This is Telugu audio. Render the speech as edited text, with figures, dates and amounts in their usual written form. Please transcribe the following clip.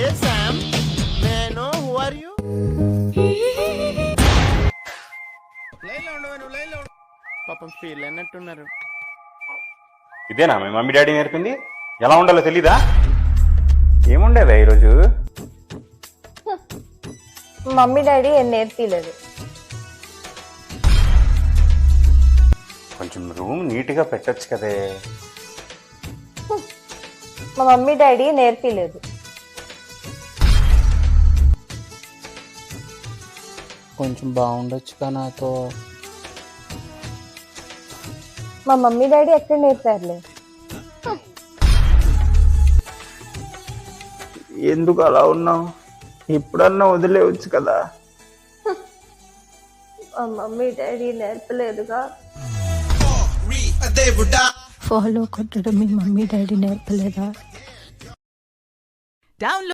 A Sam, may I know who are you? లైన్లో ఉండవా, నువ్వు లైన్లో ఉండు. పాపం ఫీల్ అయినట్టున్నారు. ఇదేనా మీ మమ్మీ డాడీ నేర్పింది? ఎలా ఉండాలో తెలీదా? ఏముండేవా ఈరోజు? మమ్మీ డాడీ ఏం నేర్పిలేదు. కొంచెం రూమ్ నీట్గా పెట్టొచ్చు కదే. మా మమ్మీ డాడీ నేర్పిలేదు. కొంచెం బాగుండొచ్చుగా నాతో. మా మమ్మీ డాడీ ఎక్కడ నేర్పారులే. ఎందుకు అలా ఉన్నావు? ఇప్పుడన్నా వదిలేవచ్చు కదా. మా మమ్మీ డాడీ నేర్పలేదుగా. ఫాలో కొట్టడం మీ మమ్మీ డాడీ నేర్పలేదా?